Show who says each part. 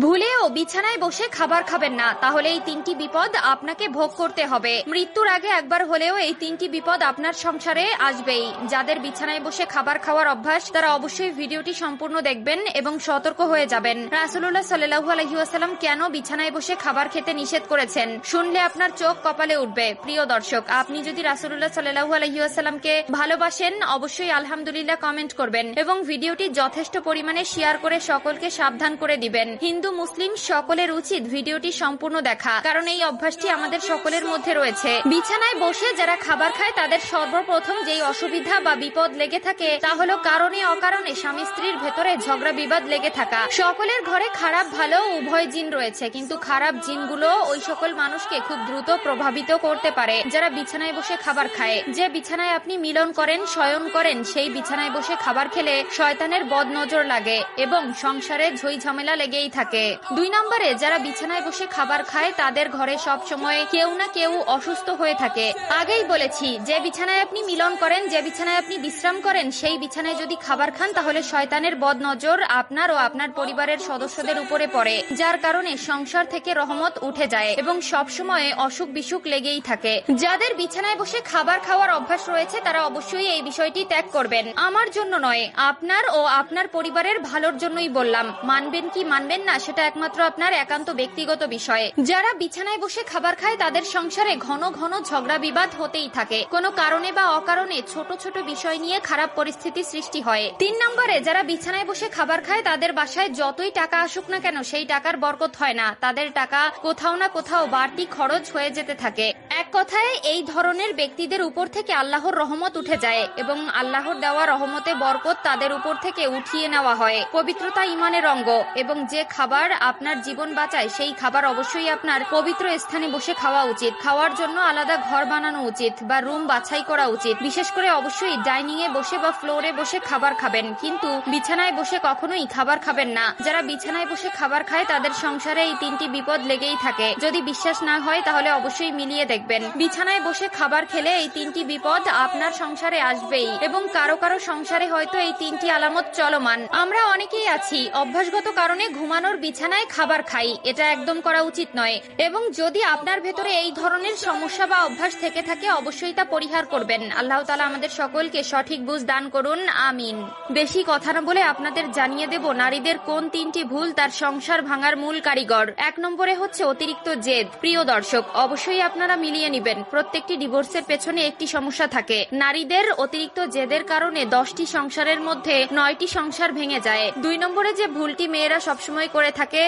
Speaker 1: ভুলেও বিছানায় বসে খাবার খাবেন না, তাহলে এই তিনটি বিপদ আপনাকে ভোগ করতে হবে। মৃত্যুর আগে একবার হলেও এই তিনটি বিপদ আপনার সংসারে আসবেই। যাদের বিছানায় বসে খাবার খাওয়ার অভ্যাস তারা অবশ্যই ভিডিওটি সম্পূর্ণ দেখবেন এবং সতর্ক হয়ে যাবেন। রাসূলুল্লাহ সাল্লাল্লাহু আলাইহি ওয়াসাল্লাম কেন বিছানায় বসে খাবার খেতে নিষেধ করেছেন, শুনলে আপনার চোখ কপালে উঠবে। প্রিয় দর্শক, আপনি যদি রাসূলুল্লাহ সাল্লাল্লাহু আলাইহি ওয়াসাল্লামকে ভালোবাসেন অবশ্যই আলহামদুলিল্লাহ কমেন্ট করবেন এবং ভিডিওটি যথেষ্ট পরিমাণে শেয়ার করে সকলকে সাবধান করে দিবেন। হিন্দু মুসলিম সকলের উচিত ভিডিওটি সম্পূর্ণ দেখা, কারণ এই অভ্যাসটি আমাদের সকলের মধ্যে রয়েছে। বিছানায় বসে যারা খাবার খায় তাদের সর্বপ্রথম যেই অসুবিধা বা বিপদ লেগে থাকে তা হলো কারণে অকারণে স্বামী স্ত্রীর ভেতরে ঝগড়া বিবাদ লেগে থাকা। সকলের ঘরে খারাপ ভালো উভয় জিন রয়েছে, কিন্তু খারাপ জিনগুলো ওই সকল মানুষকে খুব দ্রুত প্রভাবিত করতে পারে যারা বিছানায় বসে খাবার খায়। যে বিছানায় আপনি মিলন করেন, শয়ন করেন, সেই বিছানায় বসে খাবার খেলে শয়তানের বদ নজর লাগে এবং সংসারে ঝই ঝামেলা লেগেই থাকে। 2 নম্বরে, যারা বিছানায় বসে খাবার খায় তাদের ঘরে সব সময় কেউ না কেউ অসুস্থ হয়ে থাকে। আগেই বলেছি, যে বিছানায় আপনি মিলন করেন, যে বিছানায় আপনি বিশ্রাম করেন, সেই বিছানায় যদি খাবার খান তাহলে শয়তানের বদ নজর আপনার ও আপনার পরিবারের সদস্যদের উপরে পড়ে, যার কারণে সংসার থেকে রহমত উঠে যায় এবং সব সময় অসুখ বিসুখ লেগেই থাকে। যাদের বিছানায় বসে খাবার খাওয়ার অভ্যাস রয়েছে তারা অবশ্যই এই বিষয়টি ত্যাগ করবেন। আমার জন্য নয়, আপনার ও আপনার পরিবারের ভালোর জন্যই বললাম। মানবেন কি মানবেন না সেটা একমাত্র আপনার একান্ত ব্যক্তিগত বিষয়। যারা বিছানায় বসে খাবার খায় তাদের সংসারে ঘন ঘন ঝগড়া বিবাদ হতেই থাকে। কোনো কারণে বা অকারণে ছোট ছোট বিষয় নিয়ে খারাপ পরিস্থিতি সৃষ্টি হয়। 3 নম্বরে, যারা বিছানায় বসে খাবার খায় তাদের বাসায় যতই টাকা আসুক না কেন সেই টাকার বরকত হয় না। তাদের টাকা কোথাও না কোথাও বাড়তি খরচ হয়ে যেতে থাকে। এক কথায়, এই ধরনের ব্যক্তিদের উপর থেকে আল্লাহর রহমত উঠে যায় এবং আল্লাহর দেওয়া রহমতে বরকত তাদের উপর থেকে উঠিয়ে নেওয়া হয়। পবিত্রতা ইমানের অঙ্গ এবং যে খাবার আপনার জীবন বাঁচায় সেই খাবার অবশ্যই আপনার পবিত্র স্থানে বসে খাওয়া উচিত। খাওয়ার জন্য আলাদা ঘর বানানো উচিত বা রুম বাছাই করা উচিত। বিশেষ করে অবশ্যই ডাইনিং এ বসে বা ফ্লোরে বসে খাবার খাবেন, কিন্তু বিছানায় বসে কখনোই খাবার খাবেন না। যারা বিছানায় বসে খাবার খায় তাদের সংসারে এই তিনটি বিপদ লেগেই থাকে। যদি বিশ্বাস না হয় তাহলে অবশ্যই মিলিয়ে দেখবেন। বিছানায় বসে খাবার খেলে এই তিনটি বিপদ আপনার সংসারে আসবেই এবং কারো কারো সংসারে হয়তো এই তিনটি আলামত চলমান। আমরা অনেকেই আছি অভ্যাসগত কারণে ঘুমানোর বিছানায় খাবার খাই, এটা একদম করা উচিত নয় এবং যদি আপনার ভেতরে এই ধরনের সমস্যা বা অভ্যাস থেকে থাকে অবশ্যই তা পরিহার করবেন। আল্লাহ তাআলা আমাদের সকলকে সঠিক বুঝ দান করুন, আমিন। বেশি কথা না বলে আপনাদের জানিয়ে দেব নারীদের কোন 3টি ভুল তার সংসার ভাঙার মূল কারিগর। 1 নম্বরে হচ্ছে অতিরিক্ত জেদ। প্রিয় দর্শক, অবশ্যই আপনারা মিলিয়ে নেবেন, প্রত্যেকটি ডিভোর্সের পেছনে একটি সমস্যা থাকে। নারীদের অতিরিক্ত জেদের কারণে 10টি সংসারের মধ্যে 9টি সংসার ভেঙে যায়। 2 নম্বরে যে ভুলটি মেয়েরা সবসময় করে থাকে